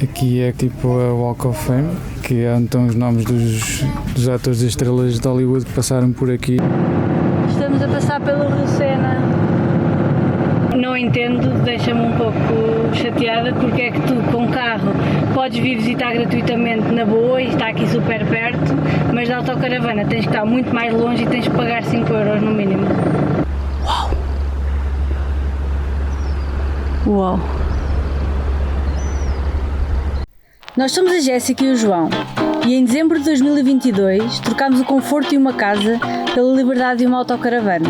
Aqui é tipo a Walk of Fame, que é onde estão os nomes dos atores e estrelas de Hollywood que passaram por aqui. Estamos a passar pelo Rio Sena. Não entendo, deixa-me um pouco chateada, porque é que tu com carro podes vir visitar gratuitamente na boa e está aqui super perto, mas da autocaravana tens que estar muito mais longe e tens que pagar 5 euros no mínimo. Uau! Uau! Nós somos a Jéssica e o João e em dezembro de 2022 trocámos o conforto de uma casa pela liberdade de uma autocaravana.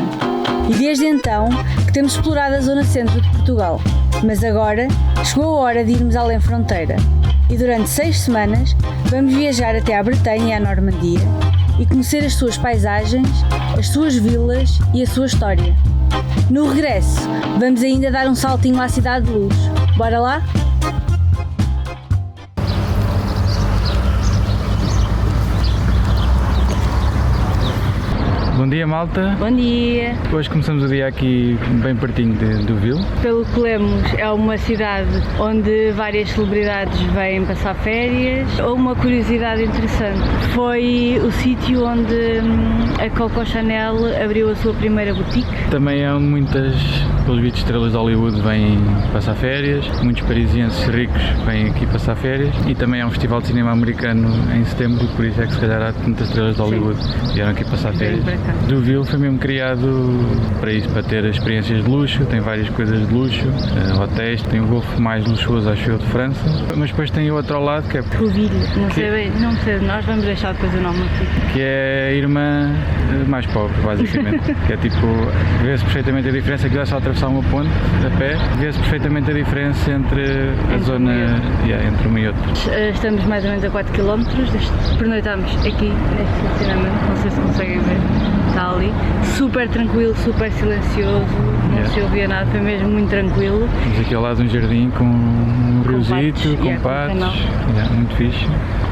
E desde então que temos explorado a zona centro de Portugal. Mas agora chegou a hora de irmos além fronteira. E durante 6 semanas vamos viajar até à Bretanha e à Normandia e conhecer as suas paisagens, as suas vilas e a sua história. No regresso, vamos ainda dar um saltinho à Cidade de Luz. Bora lá? Bom dia, malta. Bom dia! Hoje começamos o dia aqui bem pertinho do Vil. Pelo que lemos, é uma cidade onde várias celebridades vêm passar férias. Uma curiosidade interessante foi o sítio onde a Coco Chanel abriu a sua primeira boutique. Também há muitas, pelos vistos, estrelas de Hollywood vêm passar férias. Muitos parisienses ricos vêm aqui passar férias. E também há um festival de cinema americano em setembro, por isso é que se calhar há tantas estrelas de Hollywood que vieram aqui passar férias. Do Vil foi mesmo criado para isso, para ter experiências de luxo, tem várias coisas de luxo, hotéis, tem o golfo mais luxuoso, acho eu, de França, mas depois tem o outro ao lado que é o Vil, não sei bem, não sei, nós vamos deixar depois o nome aqui. Que é a irmã mais pobre, basicamente, que é tipo, vê-se perfeitamente a diferença, que dá só atravessar uma ponte a pé, vê-se perfeitamente a diferença entre a zona, entre uma e outra. Estamos mais ou menos a 4 km, pernoitamos aqui neste estacionamento, não sei se conseguem ver. Está ali, super tranquilo, super silencioso, não se ouvia nada, foi mesmo muito tranquilo. Temos aqui ao lado um jardim com um riozito, com patos, muito fixe.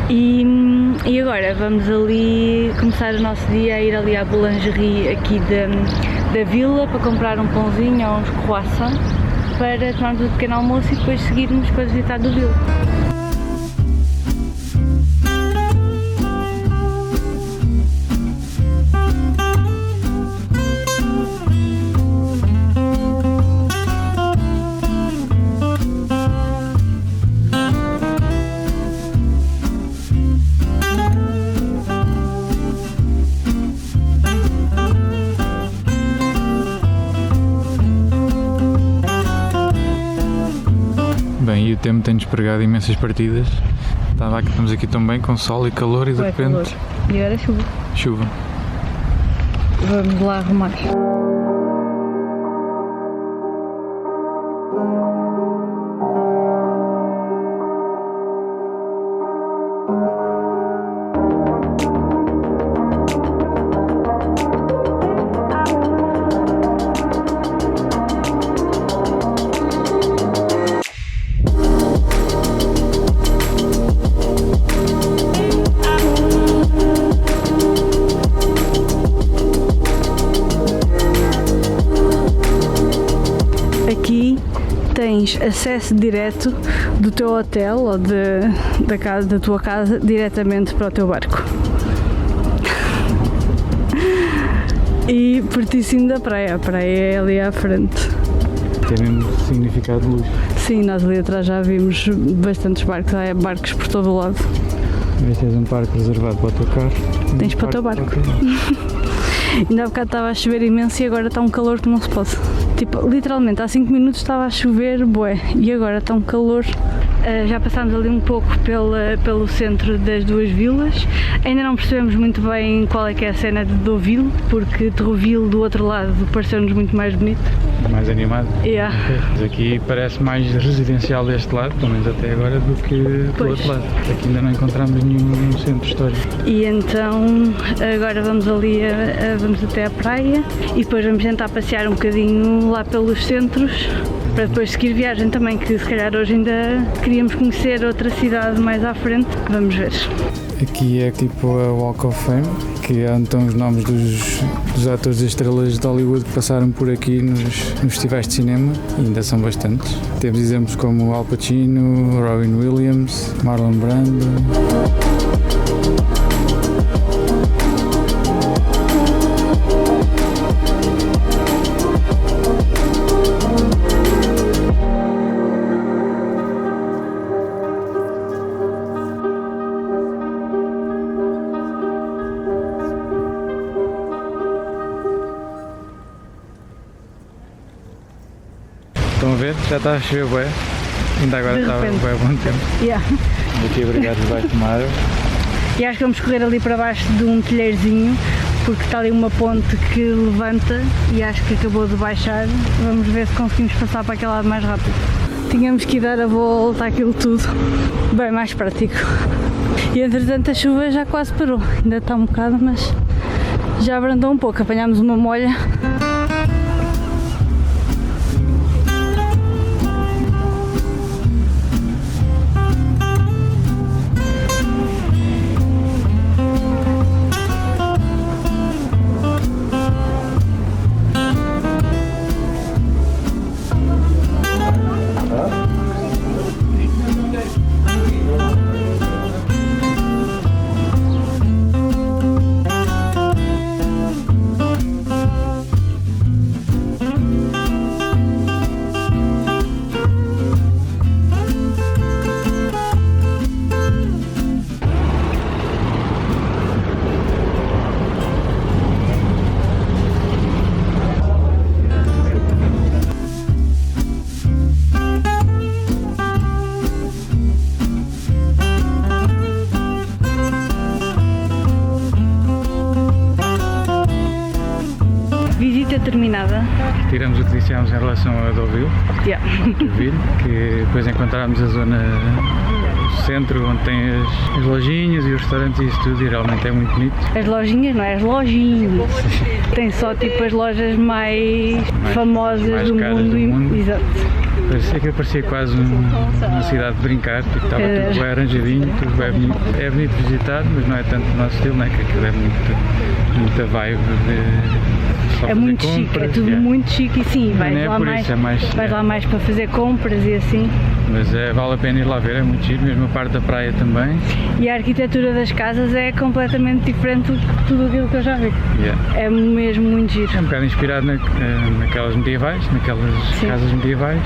E agora vamos ali começar o nosso dia a ir ali à boulangerie aqui da vila para comprar um pãozinho ou uns croissants para tomarmos um pequeno almoço e depois seguirmos para visitar do Vil. Bem, e o tempo tem-nos pregado imensas partidas. Estamos aqui tão bem, com sol e calor e de repente... Calor. E agora chuva. Chuva. Vamos lá arrumar. Aqui tens acesso direto do teu hotel ou da tua casa diretamente para o teu barco. E pertíssimo da praia, a praia é ali à frente. Tem mesmo significado de luxo. Sim, nós ali atrás já vimos bastantes barcos, há barcos por todo o lado. Este é um parque reservado para o teu carro. Tens para o teu barco. Ainda há bocado estava a chover imenso e agora está um calor que não se pode. Tipo, literalmente há 5 minutos estava a chover, bué, e agora está um calor. Já passámos ali um pouco pelo centro das duas vilas. Ainda não percebemos muito bem qual é que é a cena de Deauville, porque Trouville do outro lado pareceu-nos muito mais bonito. Mais animado. Yeah. Mas aqui parece mais residencial deste lado, pelo menos até agora, do que do outro lado. Aqui ainda não encontramos nenhum centro histórico. E então agora vamos ali, vamos até à praia e depois vamos tentar passear um bocadinho lá pelos centros para depois seguir viagem também, que se calhar hoje ainda queríamos conhecer outra cidade mais à frente. Vamos ver. Aqui é tipo a Walk of Fame, que é onde estão os nomes dos atores e estrelas de Hollywood que passaram por aqui nos festivais de cinema, e ainda são bastantes. Temos exemplos como Al Pacino, Robin Williams, Marlon Brando. Estão a ver? Já está a chover bué. Ainda agora estava bué bom tempo. Yeah. Aqui obrigado debaixo de uma árvore. E acho que vamos correr ali para baixo de um telheirozinho, porque está ali uma ponte que levanta e acho que acabou de baixar. Vamos ver se conseguimos passar para aquele lado mais rápido. Tínhamos que ir dar a volta àquilo tudo. Bem mais prático. E entretanto a chuva já quase parou. Ainda está um bocado, mas já abrandou um pouco. Apanhámos uma molha. Terminada. Tiramos o que dissemos em relação a Deauville, que depois encontramos a zona do centro onde tem as lojinhas e os restaurantes e isso tudo, e realmente é muito bonito. As lojinhas, não é? As lojinhas. Tem só tipo as lojas mais famosas mais do mundo. Exato. Parecia quase uma cidade de brincar, tipo, estava tudo bem arranjadinho, tudo bem bonito. É bonito visitar, mas não é tanto o nosso estilo, né? Que aquilo é muita vibe de é muito chique, é tudo muito chique e sim, vais lá mais para fazer compras e assim. Mas vale a pena ir lá ver, é muito giro, mesmo a parte da praia também. E a arquitetura das casas é completamente diferente de tudo aquilo que eu já vi. É mesmo muito giro. É um bocado inspirado naquelas medievais, naquelas casas medievais.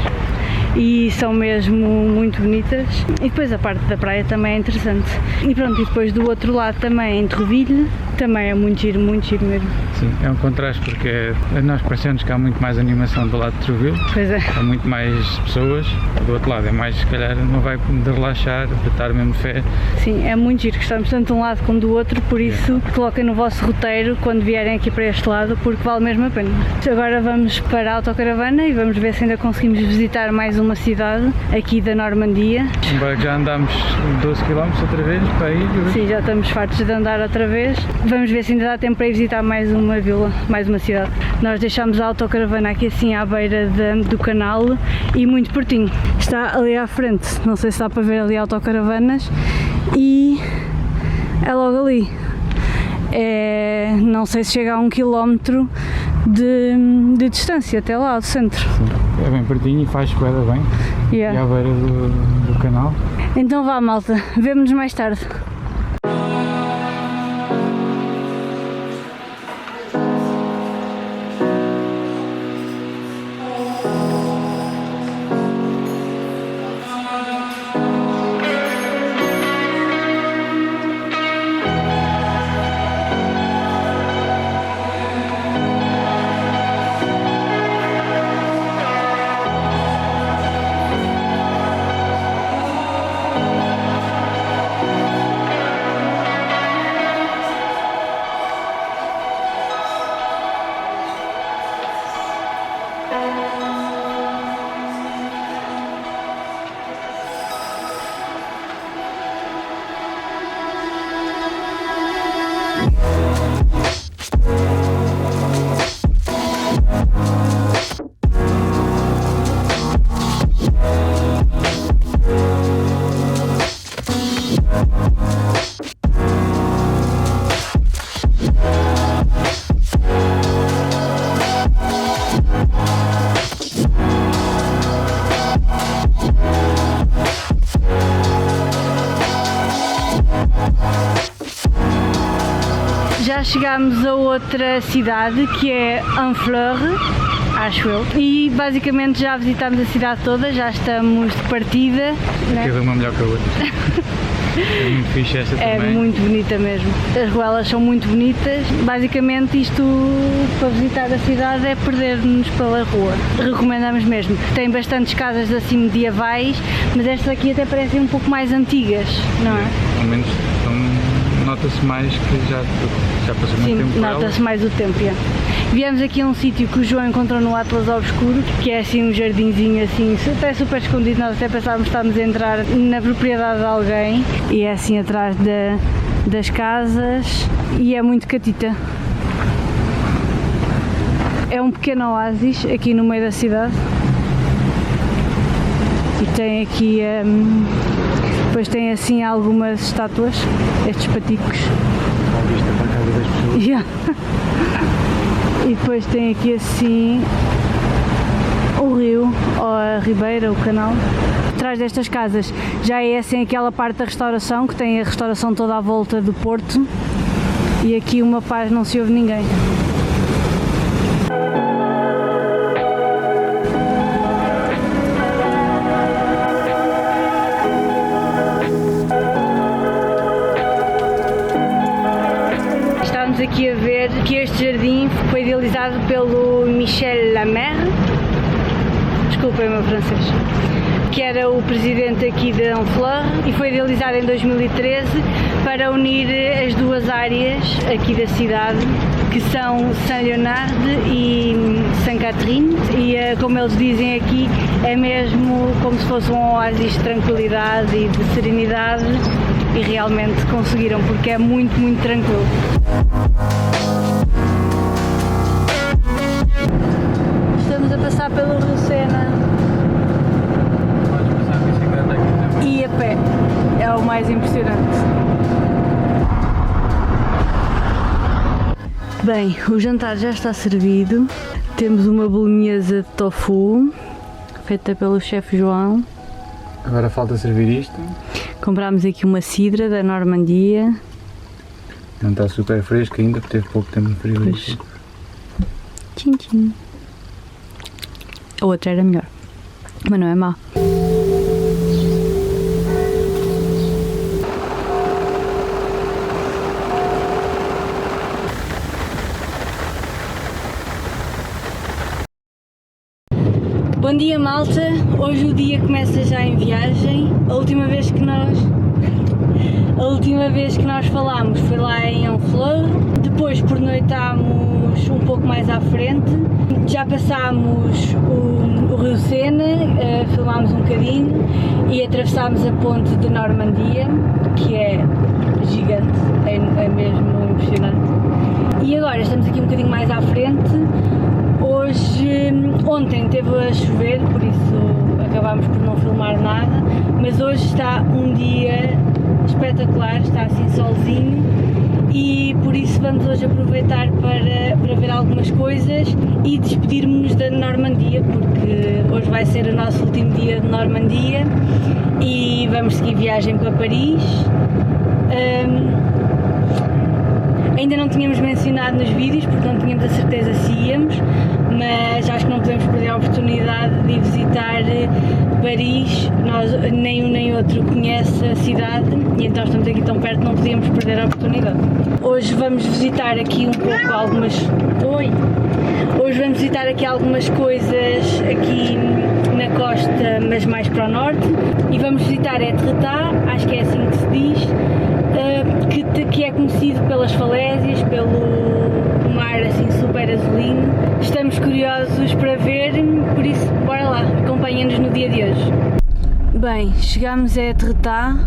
E são mesmo muito bonitas, e depois a parte da praia também é interessante. E pronto, e depois do outro lado também em Trouville, também é muito giro mesmo. Sim, é um contraste porque nós parecemos que há muito mais animação do lado de Trouville. Pois é. Há muito mais pessoas, do outro lado é mais, se calhar, não vai de relaxar, de estar mesmo de fé. Sim, é muito giro, gostamos tanto de um lado como do outro, por isso coloquem no vosso roteiro quando vierem aqui para este lado, porque vale mesmo a pena. Agora vamos para a autocaravana e vamos ver se ainda conseguimos visitar mais uma cidade aqui da Normandia. Embora que já andámos 12 km outra vez para ir. Sim, já estamos fartos de andar outra vez. Vamos ver se ainda dá tempo para ir visitar mais uma vila, mais uma cidade. Nós deixámos a autocaravana aqui assim à beira do canal e muito pertinho. Está ali à frente, não sei se dá para ver ali autocaravanas e é logo ali. Não sei se chega a 1 km de distância até lá ao centro. Sim, é bem pertinho e faz bem. E à beira do canal. Então vá, malta, vemo-nos mais tarde. já chegámos a outra cidade que é Honfleur, acho eu, e basicamente já visitámos a cidade toda, já estamos de partida. Cada uma melhor que a outra. É muito fixe esta também. É muito bonita mesmo. As ruelas são muito bonitas. Basicamente isto para visitar a cidade é perder-nos pela rua. Recomendamos mesmo. Tem bastantes casas assim medievais, mas estas aqui até parecem um pouco mais antigas, não é? Ao menos nota-se mais que já passou muito tempo. Sim, nota-se mais o tempo. Viemos aqui a um sítio que o João encontrou no Atlas Obscuro, que é assim um jardinzinho assim, até super escondido, nós até pensávamos que estávamos a entrar na propriedade de alguém, e é assim atrás das casas, e é muito catita. É um pequeno oásis aqui no meio da cidade, e tem aqui, depois tem assim algumas estátuas, estes paticos. À vista para a casa das pessoas. Yeah. E depois tem aqui assim o rio, ou a ribeira, o canal. Atrás destas casas já é assim aquela parte da restauração, que tem a restauração toda à volta do porto, e aqui uma paz, não se ouve ninguém. Aqui a ver que este jardim foi idealizado pelo Michel Lamerre, desculpem o meu francês, que era o presidente aqui de Honfleur, e foi idealizado em 2013 para unir as duas áreas aqui da cidade, que são Saint-Léonard e Sainte-Catherine, e como eles dizem aqui, é mesmo como se fosse um oásis de tranquilidade e de serenidade, e realmente conseguiram, porque é muito, muito tranquilo. Estamos a passar pelo Rio Sena. Podes passar a bicicleta aqui também. E a pé. É o mais impressionante. Bem, o jantar já está servido. Temos uma bolonhesa de tofu, feita pelo chefe João. Agora falta servir isto. Comprámos aqui uma cidra da Normandia. Não está super fresco ainda, porque teve pouco tempo no frigorífico. Tchim, tchim. A outra era melhor, mas não é má. Bom dia, malta! Hoje o dia começa já em viagem. A última vez que nós falámos foi lá em Honfleur. Depois pernoitámos um pouco mais à frente. Já passámos o Rio Sena, filmámos um bocadinho e atravessámos a ponte de Normandia, que é gigante, é mesmo impressionante. E agora estamos aqui um bocadinho mais à frente. Ontem teve a chover, por isso acabámos por não filmar nada, mas hoje está um dia espetacular, está assim solzinho, e por isso vamos hoje aproveitar para ver algumas coisas e despedirmos da Normandia, porque hoje vai ser o nosso último dia de Normandia e vamos seguir viagem para Paris. Ainda não tínhamos mencionado nos vídeos, porque não tínhamos a certeza se íamos, mas acho que não podemos perder a oportunidade de visitar Paris. Nós, nem um nem outro conhece a cidade, e então estamos aqui tão perto, não podíamos perder a oportunidade. Hoje vamos visitar aqui um pouco Hoje vamos visitar aqui algumas coisas aqui na costa, mas mais para o norte, e vamos visitar Etretat, acho que é assim que se diz, que é conhecido pelas falésias, pelo mar assim super azulino. Estamos curiosos para ver, por isso bora lá, acompanhem-nos no dia de hoje. Bem, chegamos a Etretat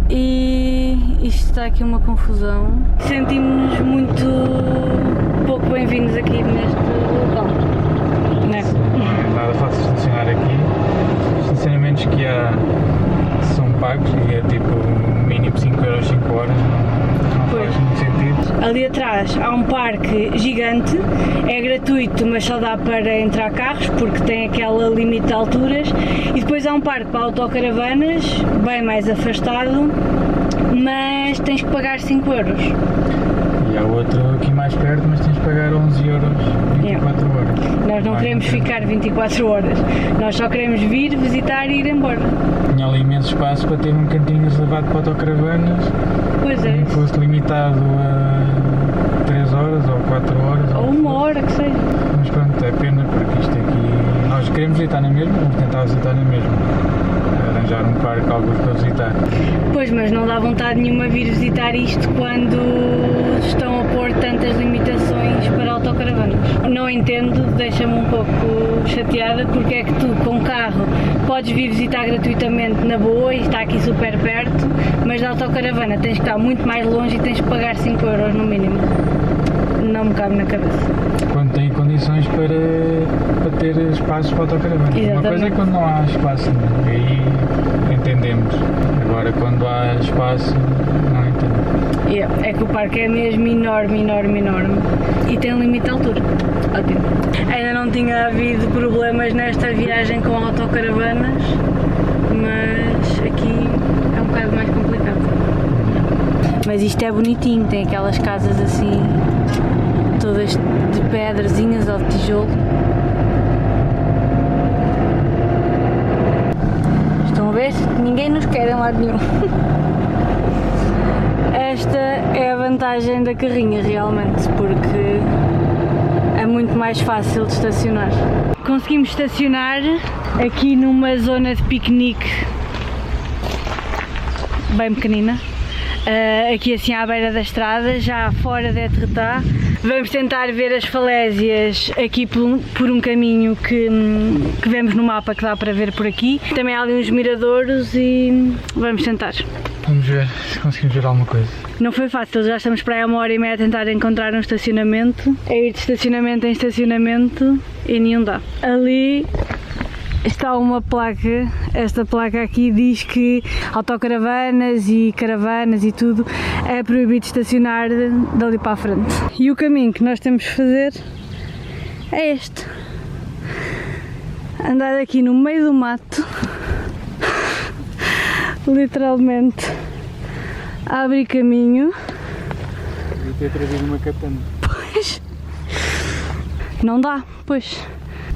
e isto está aqui uma confusão. Sentimos-nos muito pouco bem-vindos aqui neste local. Não é? Não é nada fácil estacionar aqui. Os estacionamentos que há são pagos e é tipo mínimo 5 euros 5 horas. Não faz muito sentido. Ali atrás há um parque gigante, é gratuito, mas só dá para entrar carros porque tem aquela limite de alturas, e depois há um parque para autocaravanas, bem mais afastado, mas tens que pagar 5 euros. E há outro aqui mais perto, mas tens de pagar 11 euros 24 horas. Nós não queremos ficar 24 horas, nós só queremos vir, visitar e ir embora. Tinha ali imenso espaço para ter um cantinho reservado para autocaravanas. Pois é. Nem que fosse limitado a 3 horas ou 4 horas. Ou 1 hora, que seja. Mas pronto, é pena porque isto aqui... Nós queremos visitar na mesma, vamos tentar visitar na mesma. Arranjar um parque, alguns para visitar. Pois, mas não dá vontade nenhuma vir visitar isto quando estão a pôr tantas limitações para autocaravanas. Não entendo, deixa-me um pouco chateada, porque é que tu, com carro, podes vir visitar gratuitamente na boa e está aqui super perto, mas da autocaravana tens que estar muito mais longe e tens que pagar 5 euros no mínimo. Não me cabe na cabeça. Quando tem condições para ter espaços para autocaravanas. Uma coisa é quando não há espaço, aí entendemos. Agora quando há espaço, não entendo. É que o parque é mesmo enorme, enorme, enorme e tem limite de altura. Ótimo. Ainda não tinha havido problemas nesta viagem com autocaravanas, mas aqui é um bocado mais complicado. Mas isto é bonitinho, tem aquelas casas assim, todas de pedrazinhas ou de tijolo. Estão a ver? Ninguém nos quer em lado nenhum. Esta é a vantagem da carrinha realmente, porque é muito mais fácil de estacionar. Conseguimos estacionar aqui numa zona de piquenique bem pequenina. Aqui assim à beira da estrada, já fora de Etretat. Vamos tentar ver as falésias aqui por um caminho que vemos no mapa, que dá para ver por aqui. Também há ali uns miradouros e vamos tentar. Vamos ver se conseguimos ver alguma coisa. Não foi fácil, já estamos para aí 1h30 a tentar encontrar um estacionamento, a ir de estacionamento em estacionamento e nenhum dá. Ali está uma placa, esta placa aqui diz que autocaravanas e caravanas e tudo é proibido estacionar dali para a frente. E o caminho que nós temos de fazer é este. Andar aqui no meio do mato, literalmente, a abrir caminho. Devia ter trazido uma katana. Pois, não dá, pois,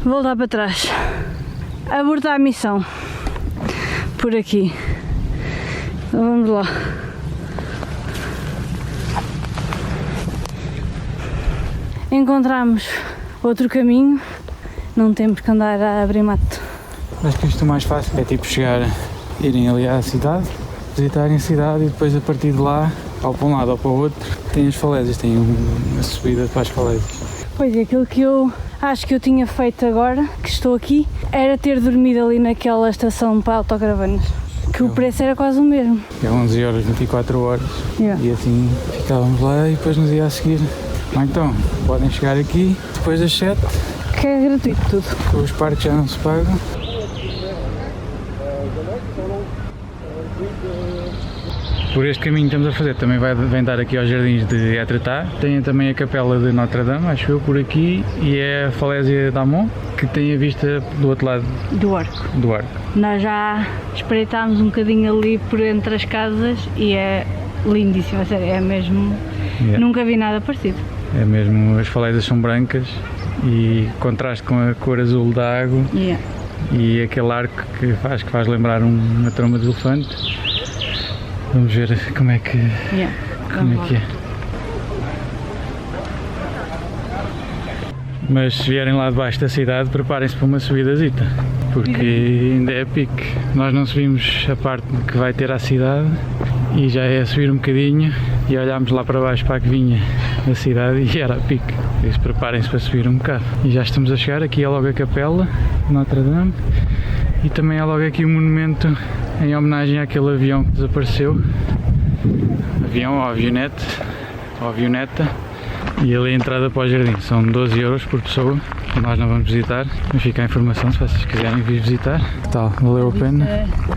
voltar para trás. Abortar a missão por aqui. Então vamos lá. Encontramos outro caminho, não temos que andar a abrir mato. Acho que isto o mais fácil é tipo irem ali à cidade, visitarem a cidade e depois a partir de lá, ou para um lado ou para o outro, tem as falésias, tem uma subida para as falésias. Pois é, aquilo que eu acho que eu tinha feito agora, que estou aqui, era ter dormido ali naquela estação para autocaravanas, que o preço era quase o mesmo. É 11 euros, 24 horas, e assim ficávamos lá e depois no dia a seguir. Ou então, podem chegar aqui depois das 7. Que é gratuito tudo. Os parques já não se pagam. Por este caminho que estamos a fazer também vem dar aqui aos jardins de Etretat. Tem também a capela de Notre Dame, acho eu, por aqui, e é a falésia d'Amont, que tem a vista do outro lado do arco. Do Nós já espreitámos um bocadinho ali por entre as casas e é lindíssimo, a sério, é mesmo... Nunca vi nada parecido. É mesmo, as falésias são brancas e contraste com a cor azul da água e aquele arco que faz lembrar uma tromba de elefante. Vamos ver como é que é. Mas se vierem lá debaixo da cidade, preparem-se para uma subidazita, porque ainda é pique. Nós não subimos a parte que vai ter à cidade e já é subir um bocadinho e olhámos lá para baixo para a que vinha da cidade e era a pique. Por isso preparem-se para subir um bocado. E já estamos a chegar, aqui é logo a capela de Notre Dame e também é logo aqui o monumento em homenagem àquele avião que desapareceu. Avião ou avioneta. E ali a entrada para o jardim são 12 euros por pessoa. Nós não vamos visitar, mas fica a informação se vocês quiserem vir visitar. Que tal? Valeu a pena?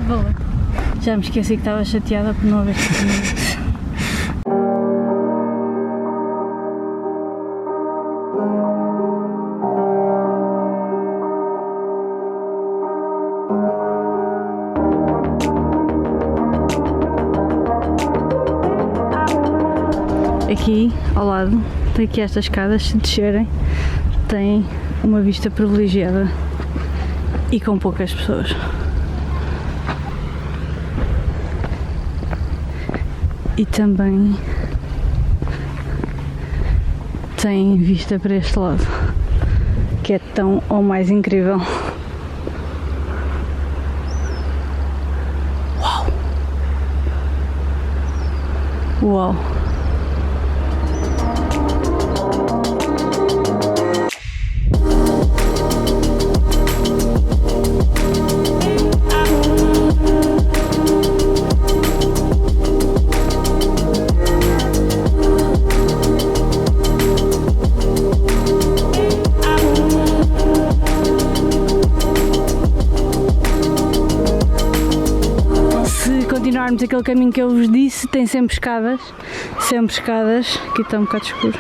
Valeu. Já me esqueci que estava chateada por não haver estacionamento. Aqui ao lado tem aqui estas escadas, se descerem tem uma vista privilegiada e com poucas pessoas. E também tem vista para este lado, que é tão ou mais incrível. Uau! Uau! Continuarmos aquele caminho que eu vos disse, tem sempre escadas, aqui está um bocado escuro,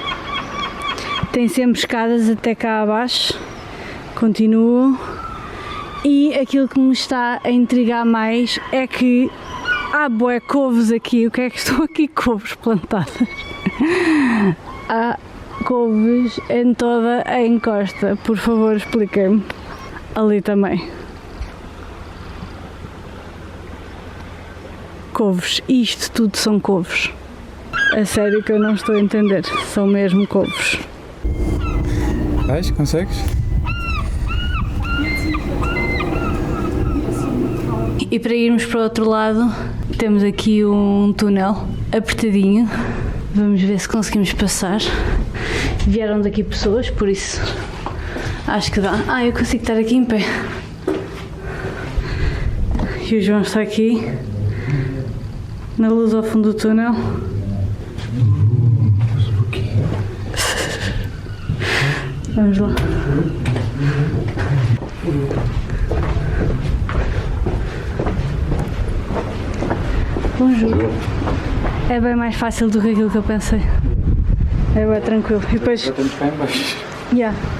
tem sempre escadas até cá abaixo, continuo, e aquilo que me está a intrigar mais é que há bué couves aqui. O que é que estão aqui couves plantadas? Há couves em toda a encosta, por favor expliquem-me, ali também. Couves, isto tudo são couves. A sério que eu não estou a entender, são mesmo couves. Vais? Consegues? E para irmos para o outro lado, temos aqui um túnel apertadinho. Vamos ver se conseguimos passar. Vieram daqui pessoas, por isso acho que dá. Eu consigo estar aqui em pé. E o João está aqui. Na luz ao fundo do túnel. Vamos lá. Bonjour. É bem mais fácil do que aquilo que eu pensei. É bem tranquilo. E depois... Já estamos cá em baixo.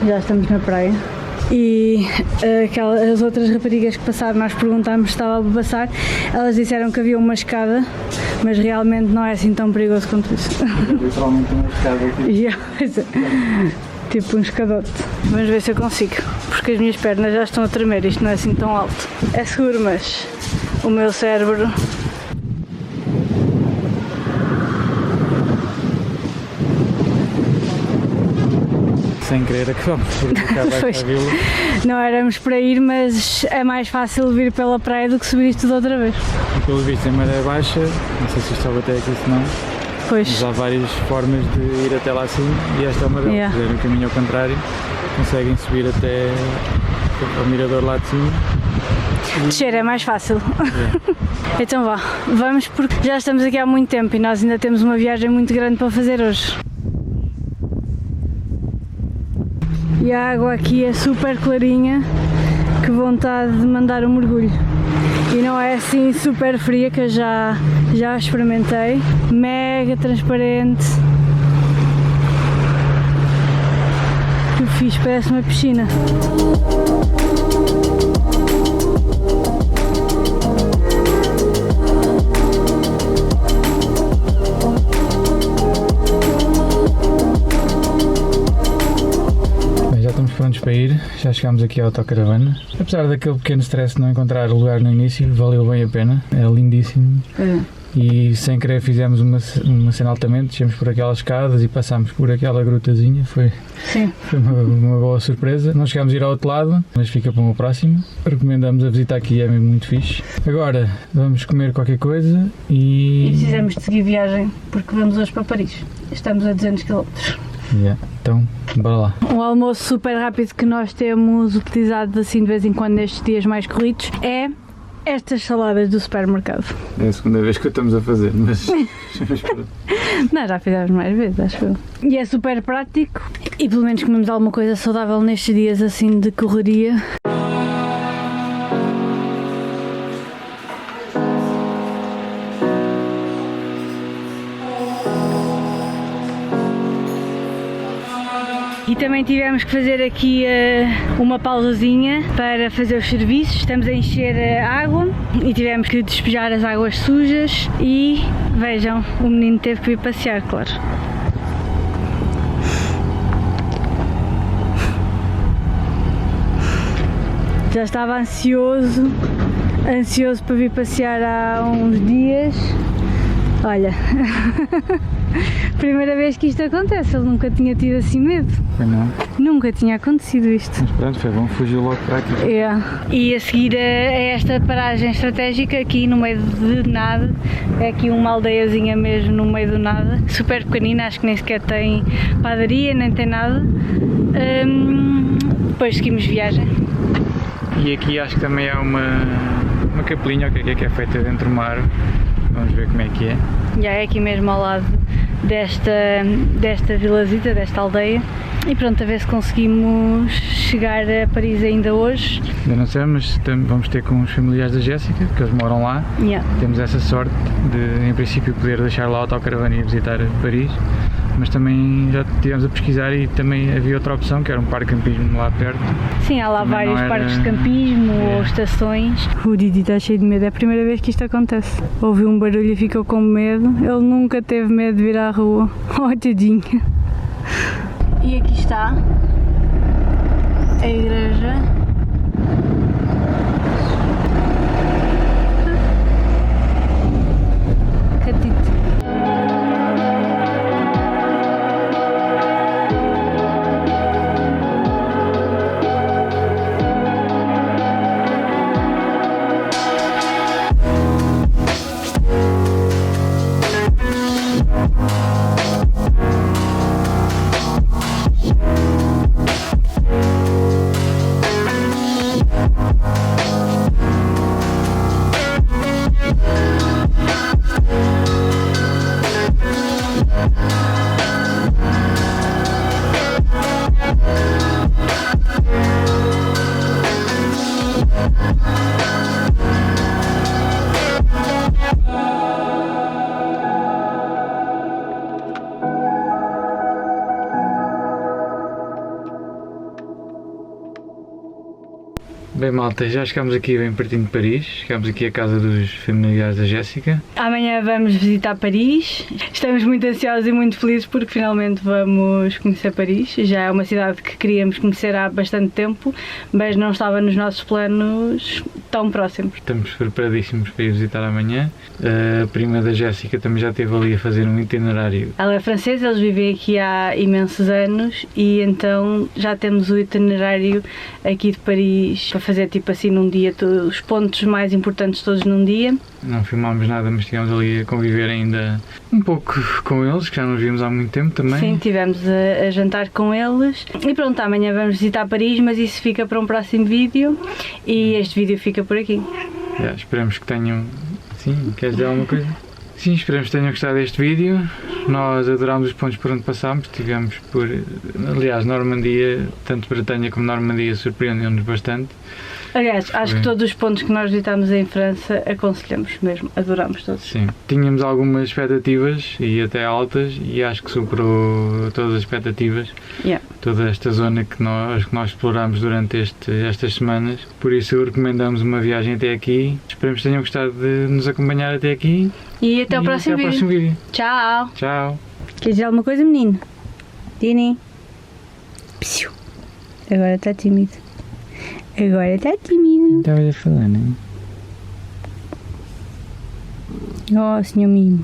Já estamos na praia. E as outras raparigas que passaram, nós perguntámos se estava a passar, elas disseram que havia uma escada, mas realmente não é assim tão perigoso quanto isso. Literalmente uma escada aqui. Tipo um escadote. Vamos ver se eu consigo, porque as minhas pernas já estão a tremer, isto não é assim tão alto. É seguro, mas o meu cérebro... Sem querer acabamos por ficar abaixo da vila. Não éramos para ir, mas é mais fácil vir pela praia do que subir isto tudo outra vez. E pelo visto em maré baixa, não sei se isto sobe até aqui se não, Pois. mas há várias formas de ir até lá acima e esta é uma delas. Fazer o caminho ao contrário, conseguem subir até ao mirador lá de cima. Descer é mais fácil. Então vá, vamos porque já estamos aqui há muito tempo e nós ainda temos uma viagem muito grande para fazer hoje. E a água aqui é super clarinha, que vontade de mandar um mergulho. E não é assim super fria, que eu já experimentei. Mega transparente. Que fixe, parece uma piscina. Prontos para ir, já chegámos aqui à autocaravana. Apesar daquele pequeno stress de não encontrar lugar no início, valeu bem a pena, é lindíssimo. E sem querer fizemos uma cena altamente, descemos por aquelas escadas e passámos por aquela grutazinha, foi uma boa surpresa. Não chegámos a ir ao outro lado, mas fica para uma próxima. Recomendamos a visita aqui, é mesmo muito fixe. Agora vamos comer qualquer coisa E precisamos de seguir viagem, porque vamos hoje para Paris. Estamos a 200 km. Então, bora lá. Um almoço super rápido que nós temos utilizado assim de vez em quando nestes dias mais corridos é estas saladas do supermercado. É a segunda vez que o estamos a fazer, mas... Não, já fizemos mais vezes, acho eu. E é super prático e pelo menos comemos alguma coisa saudável nestes dias assim de correria. E também tivemos que fazer aqui uma pausazinha para fazer os serviços. Estamos a encher a água e tivemos que despejar as águas sujas e vejam, o menino teve que vir passear, claro. Já estava ansioso para vir passear há uns dias. Olha, primeira vez que isto acontece, ele nunca tinha tido assim medo. Foi não? Nunca tinha acontecido isto. Mas pronto, foi bom, fugiu logo para aqui. É. E a seguir a esta paragem estratégica, aqui no meio de nada, é aqui uma aldeiazinha mesmo no meio do nada, super pequenina, acho que nem sequer tem padaria, nem tem nada. Depois seguimos viagem. E aqui acho que também há uma capelinha, o que é feita dentro do mar. Vamos ver como é que é. Já é aqui mesmo ao lado desta vilazita, desta aldeia. E pronto, a ver se conseguimos chegar a Paris ainda hoje. Ainda não sei, mas vamos ter com os familiares da Jéssica, que eles moram lá. Yeah. Temos essa sorte de, em princípio, poder deixar lá a autocaravana e visitar Paris. Mas também já estivemos a pesquisar e também havia outra opção, que era um parque de campismo lá perto. Sim, há lá vários parques de campismo ou estações. O Didi está cheio de medo, é a primeira vez que isto acontece. Ouviu um barulho e ficou com medo. Ele nunca teve medo de vir à rua. Oh, tadinho. E aqui está a igreja. Catito. Bem, malta, já chegámos aqui bem pertinho de Paris, chegámos aqui à casa dos familiares da Jéssica. Amanhã vamos visitar Paris. Estamos muito ansiosos e muito felizes porque finalmente vamos conhecer Paris. Já é uma cidade que queríamos conhecer há bastante tempo, mas não estava nos nossos planos tão próximos. Estamos preparadíssimos para ir visitar amanhã. A prima da Jéssica também já esteve ali a fazer um itinerário. Ela é francesa, eles vivem aqui há imensos anos e então já temos o itinerário aqui de Paris para fazer tipo assim num dia, os pontos mais importantes todos num dia. Não filmámos nada, mas estivemos ali a conviver ainda um pouco com eles, que já nos vimos há muito tempo também. Sim, estivemos a jantar com eles e pronto, amanhã vamos visitar Paris, mas isso fica para um próximo vídeo e este vídeo fica por aqui. Esperamos que tenham... Sim, queres dizer alguma coisa? Sim, esperamos que tenham gostado deste vídeo. Nós adorámos os pontos por onde passámos, estivemos por... Aliás, Normandia, tanto Bretanha como Normandia surpreendeu-nos bastante. Aliás, acho que todos os pontos que nós visitámos em França aconselhamos mesmo, adorámos todos. Sim, tínhamos algumas expectativas e até altas e acho que superou todas as expectativas. Yeah. Toda esta zona que nós explorámos durante estas semanas, por isso recomendamos uma viagem até aqui. Esperamos que tenham gostado de nos acompanhar até aqui. E até ao próximo vídeo. Tchau! Tchau! Queres dizer alguma coisa, menino? Dini? Psiu. Agora está tímido. Agora está tímido. Estava a falar, não é? Oh, senhor mimo.